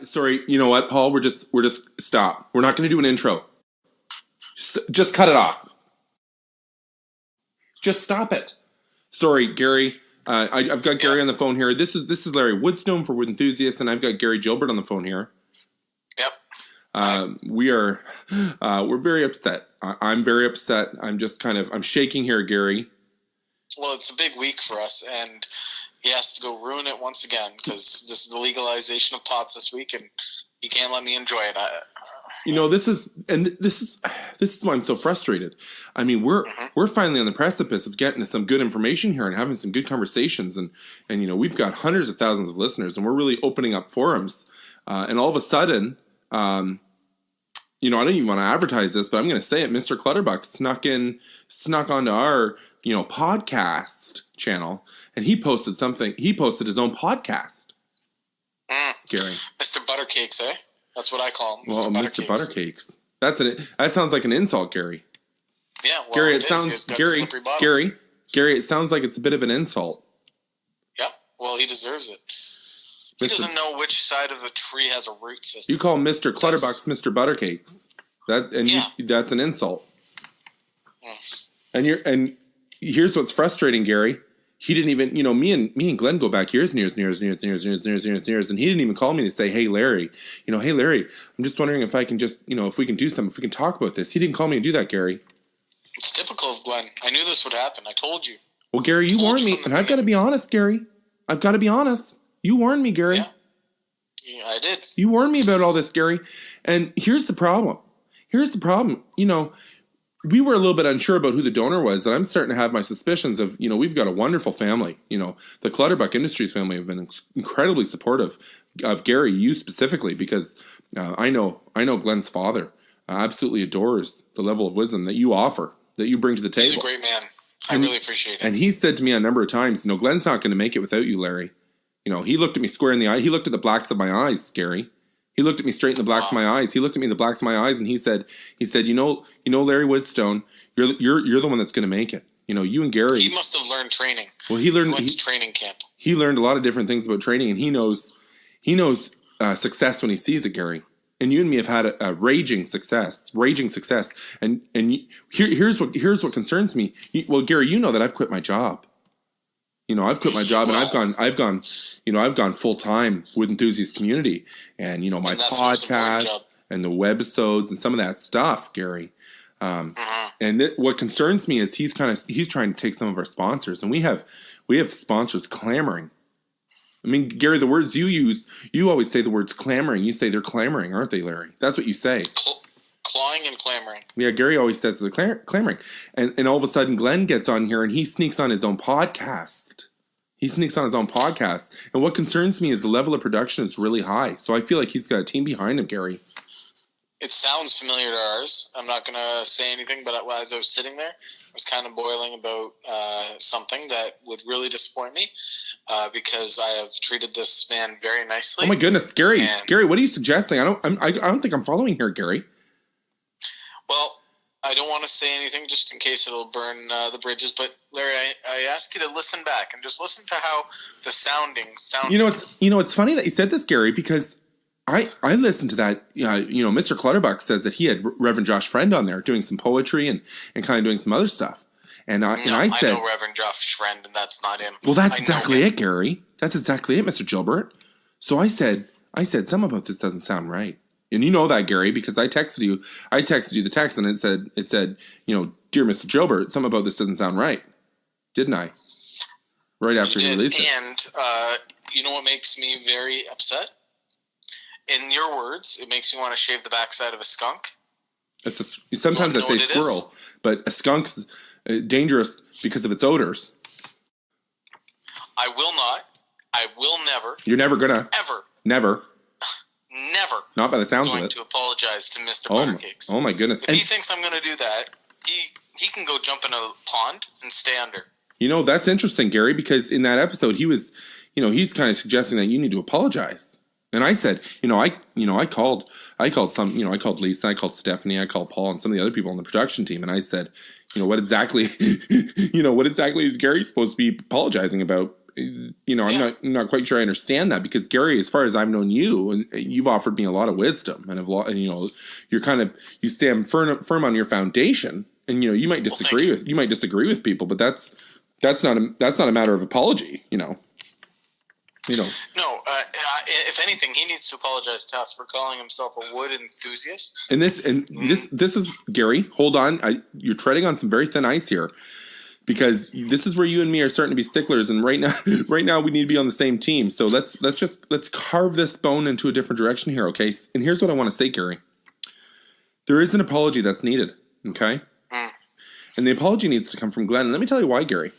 Sorry, you know what, Paul? We're just stop. We're not going to do an intro. Just cut it off. Just stop it. Sorry, Gary. I've got Gary on the phone here. This is Larry Woodstone for Wood Enthusiasts, and I've got Gary Gilbert on the phone here. Yep. We're very upset. I'm very upset. I'm shaking here, Gary. Well, it's a big week for us, and he has to go ruin it once again because this is the legalization of pots this week, and he can't let me enjoy it. This is why I'm so frustrated. I mean, we're finally on the precipice of getting some good information here and having some good conversations, and we've got hundreds of thousands of listeners, and we're really opening up forums. And all of a sudden, I don't even want to advertise this, but I'm going to say it. Mr. Clutterbuck snuck onto our podcast channel, and he posted something. He posted his own podcast. Gary, Mr. Buttercakes, eh? That's what I call him. Mr. Buttercakes. That sounds like an insult, Gary. Yeah, well, Gary, it sounds Gary, it sounds like it's a bit of an insult. Yeah, well, he deserves it. He doesn't know which side of the tree has a root system. You call Mr. Clutterbucks Mr. Buttercakes. That's an insult. Mm. And here's what's frustrating, Gary. He didn't even, me and Glenn go back years and years and years and years and years and years and years and years, and he didn't even call me to say, hey, Larry, I'm just wondering if I can just, if we can do something, if we can talk about this. He didn't call me to do that, Gary. It's typical of Glenn. I knew this would happen. I told you. Well, Gary, you warned me, and I've got to be honest, Gary. I've got to be honest. You warned me, Gary. Yeah, I did. You warned me about all this, Gary. And here's the problem. We were a little bit unsure about who the donor was, and I'm starting to have my suspicions of, we've got a wonderful family. The Clutterbuck Industries family have been incredibly supportive of Gary, you specifically, because I know Glenn's father absolutely adores the level of wisdom that you offer, that you bring to the table. He's a great man. I really appreciate it. And he said to me a number of times, Glenn's not going to make it without you, Larry. He looked at me square in the eye. He looked at the blacks of my eyes, Gary. He looked at me straight in the blacks of my eyes. He looked at me in the blacks of my eyes, and he said, Larry Woodstone, you're the one that's going to make it. You and Gary. He must have learned training. Well, he went to training camp. He learned a lot of different things about training, and he knows success when he sees it, Gary. And you and me have had a raging success. And here's what concerns me. Gary, you know that I've quit my job. I've quit my job, and I've gone full time with Enthusiast Community, and my podcast and the webisodes and some of that stuff, Gary. And what concerns me is he's trying to take some of our sponsors, and we have sponsors clamoring. I mean, Gary, the words you use, you always say the words clamoring. You say they're clamoring, aren't they, Larry? That's what you say. Clawing and clamoring. Yeah, Gary always says they're clamoring. And all of a sudden, Glenn gets on here, and he sneaks on his own podcast. And what concerns me is the level of production is really high. So I feel like he's got a team behind him, Gary. It sounds familiar to ours. I'm not going to say anything, but as I was sitting there, I was kind of boiling about something that would really disappoint me because I have treated this man very nicely. Oh my goodness, Gary! Gary, what are you suggesting? I don't think I'm following here, Gary. Well, I don't want to say anything just in case it'll burn the bridges. But Larry, I ask you to listen back and just listen to how the sounding sounds. It's funny that you said this, Gary, because I listened to that. Mr. Clutterbuck says that he had Reverend Josh Friend on there doing some poetry and kind of doing some other stuff. And I said, I know Reverend Josh Friend, and that's not him. Well, that's exactly it, Gary. That's exactly it, Mr. Gilbert. So I said something about this doesn't sound right. And you know that, Gary, because I texted you the text, and it said, dear Mr. Gilbert, something about this doesn't sound right. Didn't I? Right after you released it. And you know what makes me very upset? In your words, it makes me want to shave the backside of a skunk. Sometimes I say squirrel, but a skunk's dangerous because of its odors. I will not. I will never. You're never gonna. Ever. Never. Never. Not by the sounds of it. Going to apologize to Mr. Buttercakes. Oh my goodness! If he thinks I'm going to do that, he can go jump in a pond and stay under. That's interesting, Gary, because in that episode he was, he's kind of suggesting that you need to apologize. And I said, I called Lisa, I called Stephanie, I called Paul, and some of the other people on the production team, and I said, what exactly is Gary supposed to be apologizing about? I'm not quite sure I understand that, because Gary, as far as I've known you, and you've offered me a lot of wisdom, and you stand firm on your foundation, and you might disagree with people, but that's not a matter of apology, No, if anything, he needs to apologize to us for calling himself a wood enthusiast. And this is, Gary, hold on, you're treading on some very thin ice here, because this is where you and me are starting to be sticklers, and right now we need to be on the same team. So let's carve this bone into a different direction here, okay? And here's what I want to say, Gary. There is an apology that's needed, okay? And the apology needs to come from Glenn. And let me tell you why, Gary.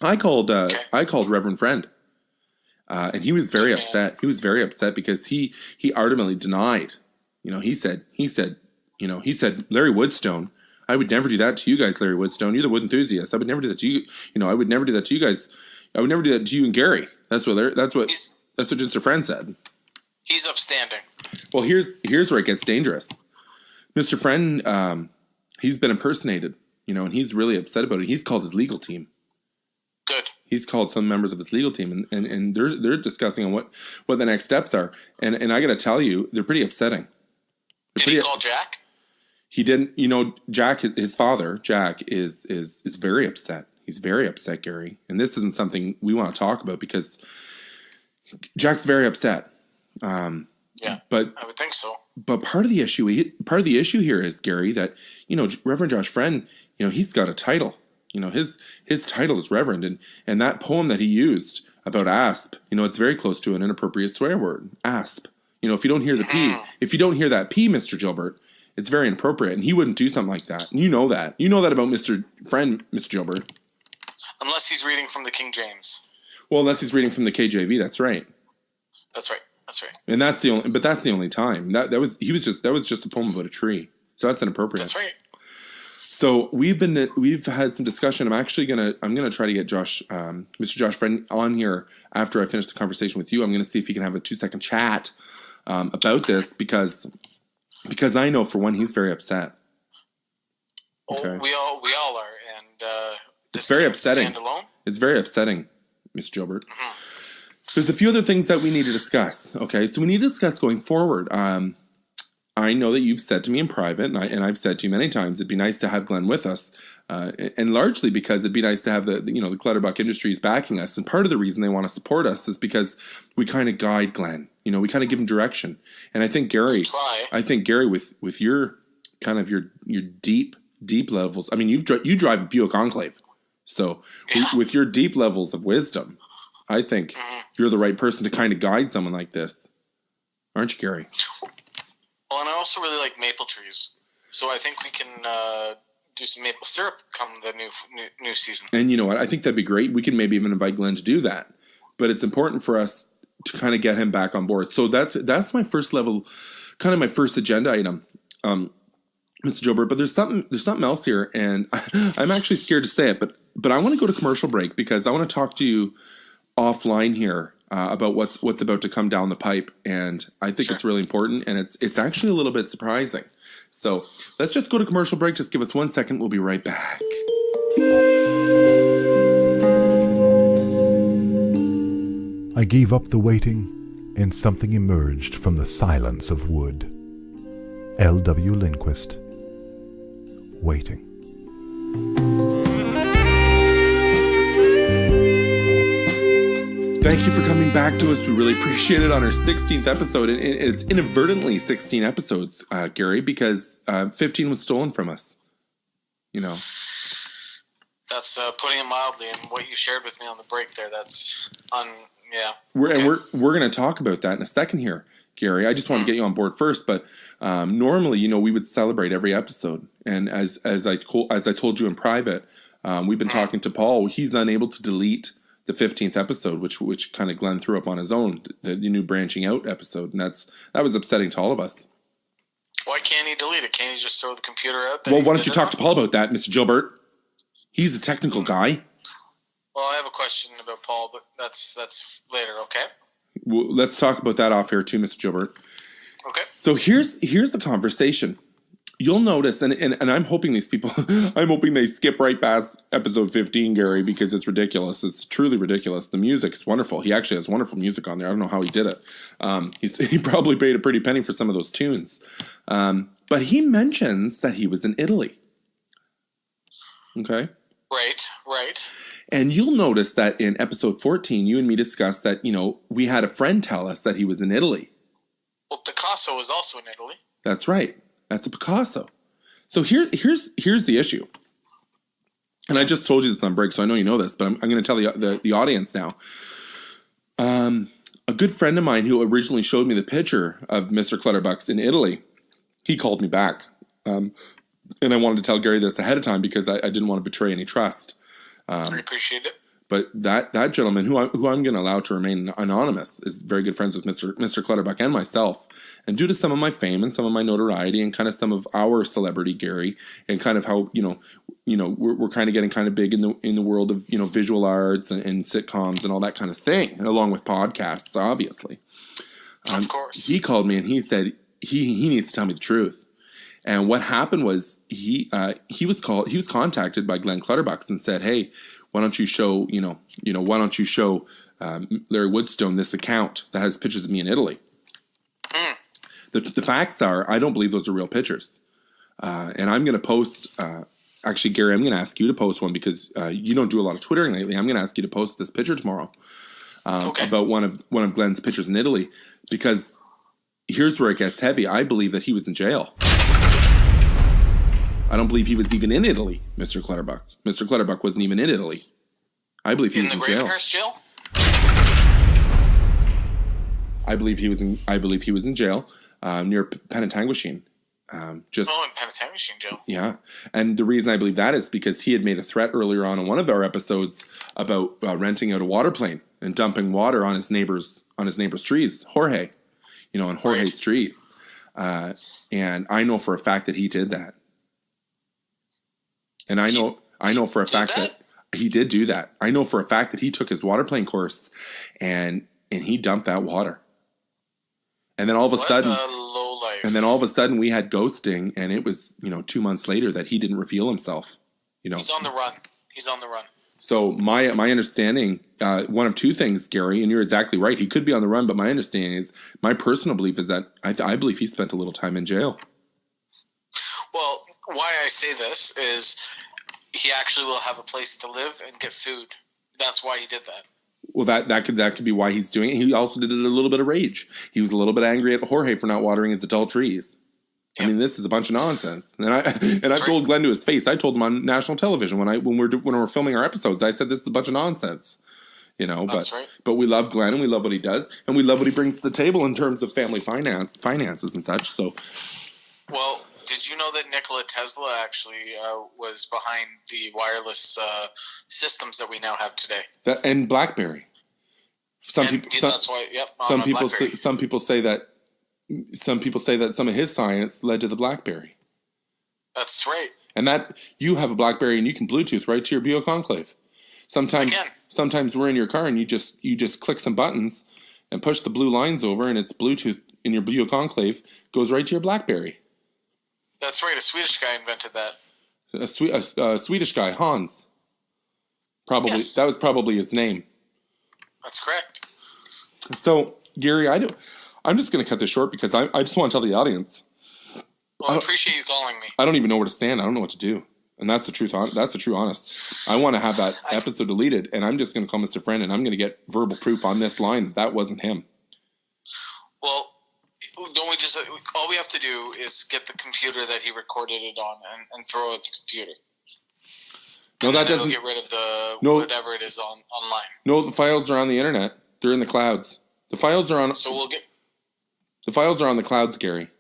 I called Reverend Friend, and he was very upset. He was very upset because he ardently denied. He said, Larry Woodstone, I would never do that to you guys, Larry Woodstone. You're the wood enthusiast. I would never do that to you. I would never do that to you guys. I would never do that to you and Gary. That's what Mr. Friend said. He's upstanding. Well, here's where it gets dangerous. Mr. Friend, he's been impersonated, and he's really upset about it. He's called his legal team. Good. He's called some members of his legal team, and they're discussing on what the next steps are. And I got to tell you, they're pretty upsetting. Did he call Jack? He didn't. Jack, his father, Jack, is very upset. He's very upset, Gary. And this isn't something we want to talk about because Jack's very upset. Yeah, but I would think so. But part of the issue here is, Gary, that Reverend Josh Friend, he's got a title. His title is Reverend, and that poem that he used about asp, it's very close to an inappropriate swear word, asp. If you don't hear the P, if you don't hear that P, Mr. Gilbert, it's very inappropriate, and he wouldn't do something like that. And you know that. You know that about Mr. Friend, Mr. Gilbert. Unless he's reading from the King James. Well, unless he's reading from the KJV, that's right. That's right. And that's the only time. That was just a poem about a tree. So that's inappropriate. That's right. So we've had some discussion. I'm gonna try to get Mr. Josh Friend on here after I finish the conversation with you. I'm gonna see if he can have a 2-second chat about this because I know, for one, he's very upset. Okay. Oh, we all are, and it's very upsetting. Stand alone. It's very upsetting, Mr. Gilbert. Mm-hmm. There's a few other things that we need to discuss. Okay, so we need to discuss going forward. I know that you've said to me in private, and I've said to you many times, it'd be nice to have Glenn with us, and largely because it'd be nice to have the Clutterbuck Industries backing us. And part of the reason they want to support us is because we kind of guide Glenn. We kind of give him direction. And I think Gary, with your kind of your deep levels. I mean, you drive a Buick Enclave, so with your deep levels of wisdom, I think you're the right person to kind of guide someone like this, aren't you, Gary? Well, and I also really like maple trees, so I think we can do some maple syrup come the new season. And you know what? I think that'd be great. We can maybe even invite Glenn to do that. But it's important for us to kind of get him back on board. So that's my first level, kind of my first agenda item, Mr. Gilbert. But there's something else here, and I'm actually scared to say it. But I want to go to commercial break because I want to talk to you offline here. About what's about to come down the pipe, and I think it's really important, and it's actually a little bit surprising. So let's just go to commercial break. Just give us 1 second. We'll be right back. I gave up the waiting, and something emerged from the silence of wood. L.W. Lindquist. Waiting. Thank you for coming back to us. We really appreciate it on our 16th episode. And it's inadvertently 16 episodes, Gary, because 15 was stolen from us. That's putting it mildly. And what you shared with me on the break there, that's yeah. We're going to talk about that in a second here, Gary. I just want to get you on board first. But normally, we would celebrate every episode. And as I told you in private, we've been talking to Paul. He's unable to delete the 15th episode, which kind of Glenn threw up on his own, the new branching out episode, and that was upsetting to all of us. Why can't he delete it? Can't he just throw the computer out there? Well, why don't you talk to Paul about that, Mr. Gilbert? He's a technical guy. Well, I have a question about Paul, but that's later, okay? Well, let's talk about that off air too, Mr. Gilbert. Okay. So here's the conversation. you'll notice, and I'm hoping these people, I'm hoping they skip right past episode 15, Gary, because it's ridiculous. It's truly ridiculous. The music's wonderful. He actually has wonderful music on there. I don't know how he did it. He probably paid a pretty penny for some of those tunes. But he mentions that he was in Italy. Okay? Right. And you'll notice that in episode 14, you and me discussed that, we had a friend tell us that he was in Italy. Well, Picasso was also in Italy. That's right. That's a Picasso. So here's the issue. And I just told you this on break, so I know you know this, but I'm going to tell the audience now. A good friend of mine who originally showed me the picture of Mr. Clutterbuck's in Italy, he called me back. And I wanted to tell Gary this ahead of time because I didn't want to betray any trust. I appreciate it. But that gentleman, who I'm going to allow to remain anonymous, is very good friends with Mr. Clutterbuck and myself. And due to some of my fame and some of my notoriety and kind of some of our celebrity, Gary, and kind of how we're kind of getting kind of big in the world of visual arts and sitcoms and all that kind of thing, and along with podcasts, obviously. Of course. He called me and he said he needs to tell me the truth. And what happened was he was contacted by Glen Clutterbuck and said, "Hey, why don't you show Larry Woodstone this account that has pictures of me in Italy?" The facts are, I don't believe those are real pictures. And I'm going to post. Actually, Gary, I'm going to ask you to post one because you don't do a lot of Twittering lately. I'm going to ask you to post this picture tomorrow about one of Glen's pictures in Italy, because here's where it gets heavy. I believe that he was in jail. I don't believe he was even in Italy, Mr. Clutterbuck. Mr. Clutterbuck wasn't even in Italy. I believe he was in jail. In the Gravenhurst jail? I believe he was in jail near Penetanguishene. In Penetanguishene jail. Yeah, and the reason I believe that is because he had made a threat earlier on in one of our episodes about renting out a water plane and dumping water on his neighbor's trees, Jorge, on Jorge's trees. And I know for a fact that he did that. And I know for a fact that he did do that. I know for a fact that he took his water plane course and he dumped that water. And then all of a sudden, we had ghosting, and it was 2 months later that he didn't reveal himself. He's on the run. So my understanding, one of two things, Gary, and you're exactly right. He could be on the run, but my understanding is, my personal belief is that I believe he spent a little time in jail. Well, why I say this is he actually will have a place to live and get food. That's why he did that. Well, that could be why he's doing it. He also did it a little bit of rage. He was a little bit angry at Jorge for not watering his adult trees. Yep. I mean, this is a bunch of nonsense. And I told Glenn to his face. I told him on national television when we're filming our episodes. I said this is a bunch of nonsense. That's right. But we love Glenn and we love what he does and we love what he brings to the table in terms of family finances and such. So, well, did you know that Nikola Tesla actually was behind the wireless systems that we now have today? And BlackBerry. Some people say that some of his science led to the BlackBerry. That's right. And that you have a BlackBerry and you can Bluetooth right to your Bio Conclave. Sometimes we're in your car and you just click some buttons and push the blue lines over, and it's Bluetooth in your Bio Conclave, goes right to your BlackBerry. That's right. A Swedish guy invented that. A Swedish guy, Hans. Probably. Yes. That was probably his name. That's correct. So, Gary, I'm just going to cut this short because I just want to tell the audience. Well, I appreciate you calling me. I don't even know where to stand. I don't know what to do. And that's the truth. That's the true honest. I want to have that episode deleted, and I'm just going to call Mr. Friend, and I'm going to get verbal proof on this line that wasn't him. Well, don't we just, all we have to do is get the computer that he recorded it on and throw it at the computer. No, that doesn't. Get rid of whatever it is online. No, the files are on the internet. They're in the clouds. The files are on. The files are on the clouds, Gary.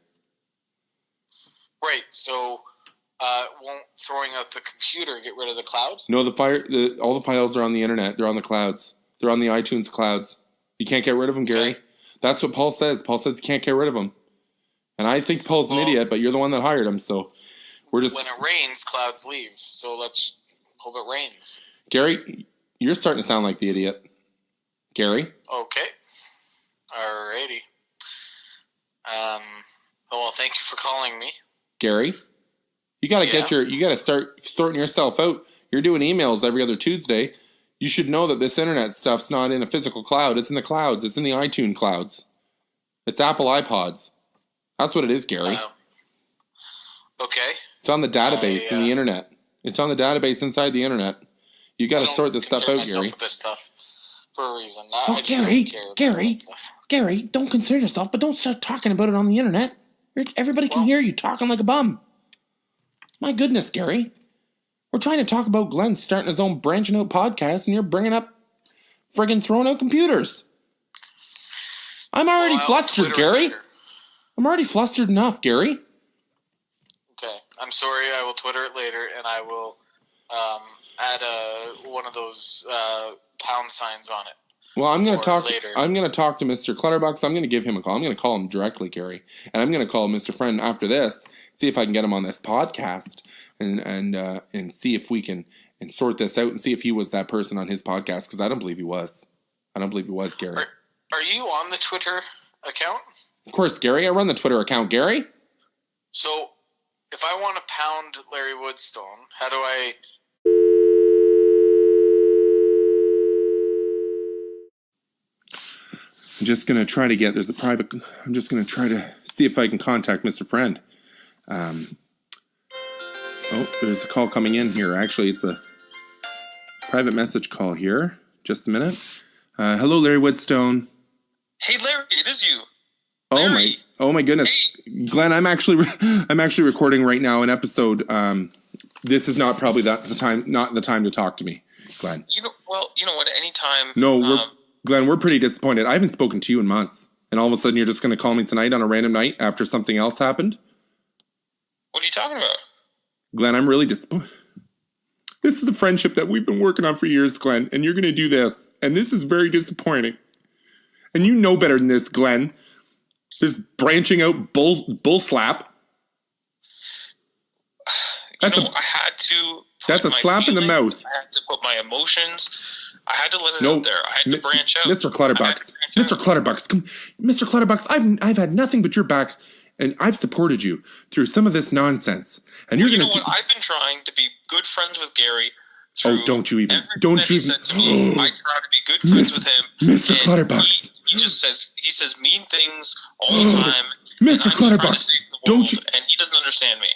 Right. So, won't throwing out the computer get rid of the cloud? No, all the files are on the internet. They're on the clouds. They're on the iTunes clouds. You can't get rid of them, Gary. Okay. That's what Paul says. Paul says you can't get rid of them. And I think Paul's an idiot, but you're the one that hired him, so we're just. When it rains, clouds leave. So let's hope it rains. Gary, you're starting to sound like the idiot. Gary? Okay. Alrighty. Well, thank you for calling me. Gary? You got to start sorting yourself out. You're doing emails every other Tuesday. You should know that this internet stuff's not in a physical cloud. It's in the clouds. It's in the iTunes clouds. It's Apple iPods. That's what it is, Gary. Okay. It's on the database in the internet. It's on the database inside the internet. You got to sort this stuff out, Gary. With this stuff for a reason. Gary, don't concern yourself, but don't start talking about it on the internet. Everybody can hear you talking like a bum. My goodness, Gary. We're trying to talk about Glenn starting his own branching out podcast, and you're bringing up friggin' throwing out computers. I'm already flustered, Gary. I'm already flustered enough, Gary. Okay. I'm sorry. I will Twitter it later, and I will add one of those pound signs on it. Well, I'm going to talk. Later. I'm going to talk to Mr. Clutterbuck. I'm going to give him a call. I'm going to call him directly, Gary, and I'm going to call Mr. Friend after this. See if I can get him on this podcast, and see if we can sort this out, and see if he was that person on his podcast, because I don't believe he was. I don't believe he was, Gary. Are you on the Twitter account? Of course, Gary. I run the Twitter account, Gary. So, if I want to pound Larry Woodstone, how do I... I'm just going to try to get... I'm just going to try to see if I can contact Mr. Friend. There's a call coming in here. Actually, it's a private message call here. Just a minute. Hello, Larry Woodstone. Hey, Larry, it is you. Oh my goodness, hey. Glenn, I'm actually recording right now an episode. This is not probably not the time to talk to me, Glenn. You know what? Anytime. No, Glenn, we're pretty disappointed. I haven't spoken to you in months, and all of a sudden you're just going to call me tonight on a random night after something else happened. What are you talking about? Glenn, I'm really disappointed. This is the friendship that we've been working on for years, Glenn, and you're going to do this, and this is very disappointing. And you know better than this, Glenn. This branching out bull slap. I had to. That's a slap in the mouth. I had to put my emotions. I had to let it out there. I had to branch out. Mr. Clutterbuck, I've had nothing but your back, and I've supported you through some of this nonsense. And you're going to. I've been trying to be good friends with Gary. Don't you even? He said to me, I try to be good friends with him. Mr. Clutterbuck. He says mean things all the time. Mr. Clutterbuck, don't you? And he doesn't understand me.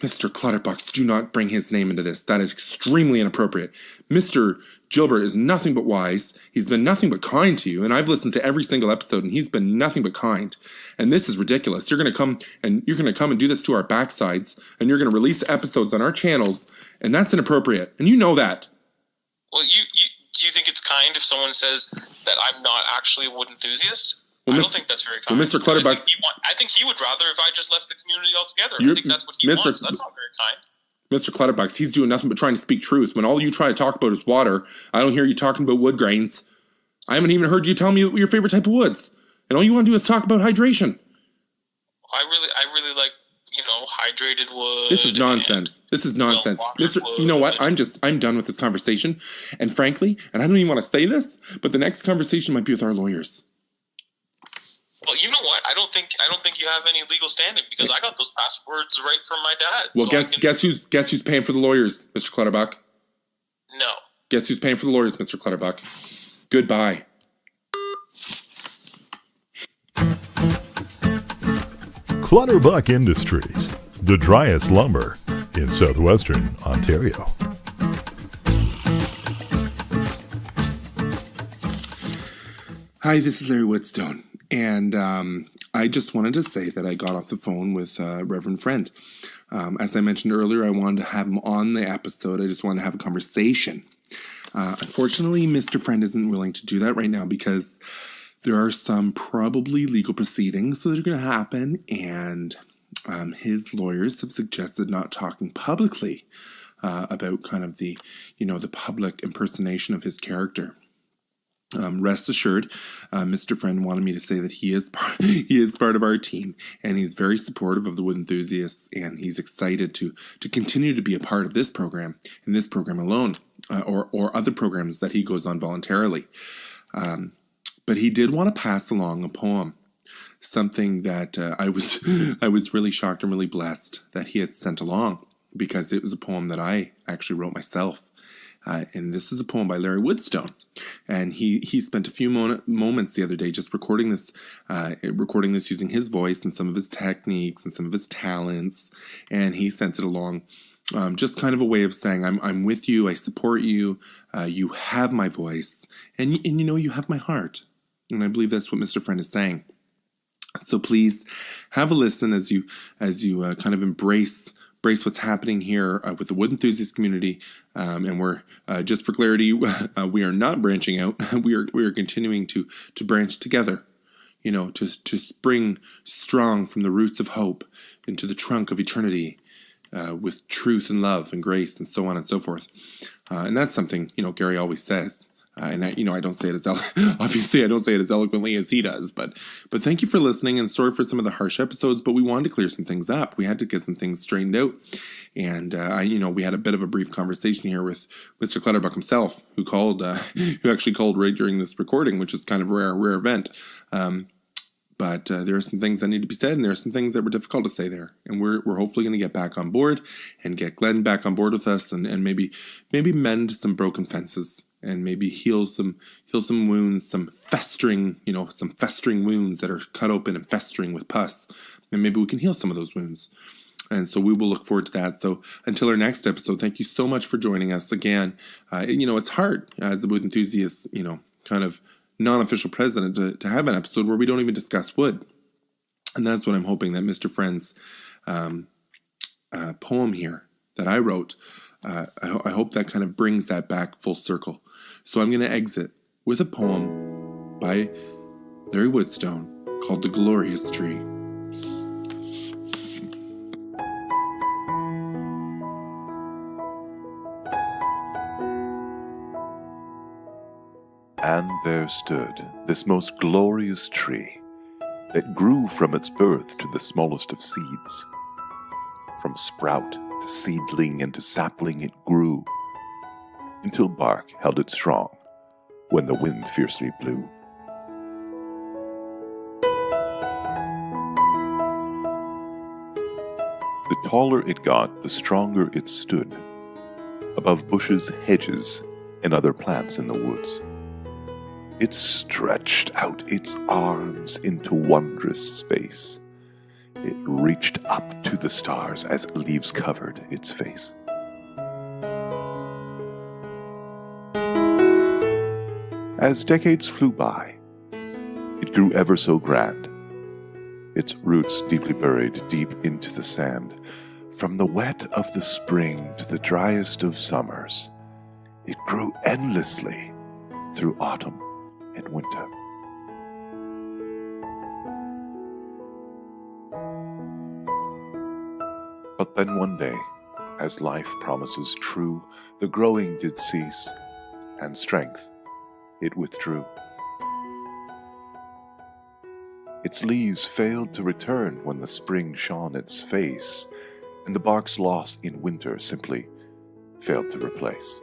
Mr. Clutterbuck, do not bring his name into this. That is extremely inappropriate. Mr. Gilbert is nothing but wise. He's been nothing but kind to you, and I've listened to every single episode, and he's been nothing but kind. And this is ridiculous. You're going to come and do this to our backsides, and you're going to release episodes on our channels, and that's inappropriate. And you know that. Well, do you think it's kind if someone says that I'm not actually a wood enthusiast? Well, I don't think that's very kind. Well, Mr. Clutterbuck, I think he would rather if I just left the community altogether. I think that's what he wants. That's not very kind. Mr. Clutterbuck, he's doing nothing but trying to speak truth. When all you try to talk about is water, I don't hear you talking about wood grains. I haven't even heard you tell me your favorite type of woods. And all you want to do is talk about hydration. I really like, hydrated wood. This is nonsense. This is nonsense. You know what? I'm done with this conversation. And frankly, and I don't even want to say this, but the next conversation might be with our lawyers. Well, you know what? I don't think you have any legal standing because I got those passwords right from my dad. Well, so guess who's paying for the lawyers, Mr. Clutterbuck? No. Guess who's paying for the lawyers, Mr. Clutterbuck? Goodbye. Clutterbuck Industries, the driest lumber in southwestern Ontario. Hi, this is Larry Woodstone. And I just wanted to say that I got off the phone with Reverend Friend. As I mentioned earlier, I wanted to have him on the episode. I just wanted to have a conversation. Unfortunately, Mr. Friend isn't willing to do that right now because there are some probably legal proceedings that are going to happen. And his lawyers have suggested not talking publicly about kind of the public impersonation of his character. Rest assured, Mr. Friend wanted me to say that he is part of our team, and he's very supportive of the wood enthusiasts, and he's excited to continue to be a part of this program and this program alone, or other programs that he goes on voluntarily. But he did want to pass along a poem, something that I was really shocked and really blessed that he had sent along. because it was a poem that I actually wrote myself. And this is a poem by Larry Woodstone. And he spent a few moments the other day just recording this using his voice and some of his techniques and some of his talents. And he sent it along. Just kind of a way of saying, I'm with you, I support you, you have my voice, and you have my heart. And I believe that's what Mr. Friend is saying. So please have a listen as you kind of embrace what's happening here with the wood enthusiast community. And we're just for clarity, we are not branching out. we are continuing to branch together. To spring strong from the roots of hope into the trunk of eternity. With truth and love and grace and so on and so forth. And that's something, Gary always says. And I don't say it as obviously I don't say it as eloquently as he does, but thank you for listening, and sorry for some of the harsh episodes, but we wanted to clear some things up. We had to get some things straightened out. And we had a bit of a brief conversation here with Mr. Clutterbuck himself, who actually called right during this recording, which is kind of a rare event. But there are some things that need to be said, and there are some things that were difficult to say there. And we're hopefully going to get back on board and get Glenn back on board with us, and maybe mend some broken fences, and maybe heal some wounds, some festering wounds that are cut open and festering with pus. And maybe we can heal some of those wounds. And so we will look forward to that. So until our next episode, thank you so much for joining us again. It's hard as a wood enthusiast, kind of non-official president to have an episode where we don't even discuss wood. And that's what I'm hoping that Mr. Friend's poem here that I wrote, I hope that kind of brings that back full circle. So I'm going to exit with a poem by Larry Woodstone called The Glorious Tree. And there stood this most glorious tree that grew from its birth to the smallest of seeds. From sprout to seedling and to sapling it grew, until bark held it strong when the wind fiercely blew. The taller it got, the stronger it stood, above bushes, hedges, and other plants in the woods. It stretched out its arms into wondrous space. It reached up to the stars as leaves covered its face. As decades flew by, it grew ever so grand, its roots deeply buried deep into the sand. From the wet of the spring to the driest of summers, it grew endlessly through autumn and winter. But then one day, as life promises true, the growing did cease, and strength it withdrew. Its leaves failed to return when the spring shone its face, and the bark's loss in winter simply failed to replace.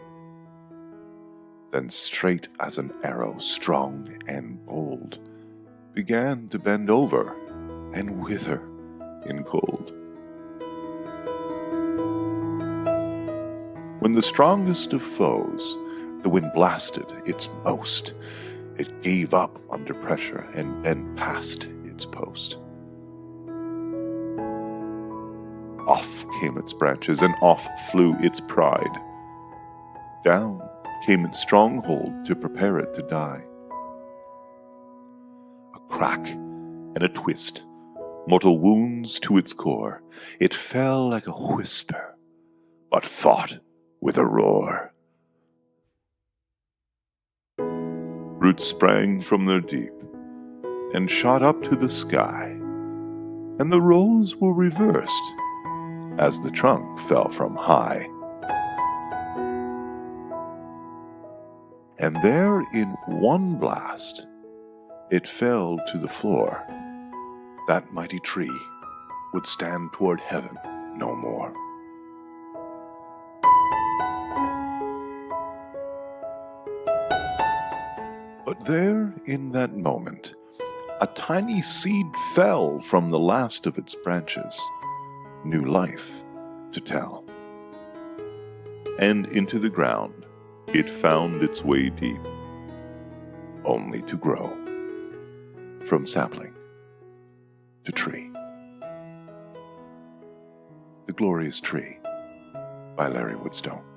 Then straight as an arrow, strong and bold, began to bend over and wither in cold. When the strongest of foes, the wind blasted its most, it gave up under pressure and bent past its post. Off came its branches, and off flew its pride. Down came its stronghold to prepare it to die. A crack and a twist, mortal wounds to its core, it fell like a whisper, but fought with a roar. Roots sprang from their deep and shot up to the sky, and the roles were reversed as the trunk fell from high. And there in one blast it fell to the floor. That mighty tree would stand toward heaven no more. But there in that moment, a tiny seed fell from the last of its branches, new life to tell. and into the ground it found its way deep, only to grow from sapling to tree. The Glorious Tree by Larry Woodstone.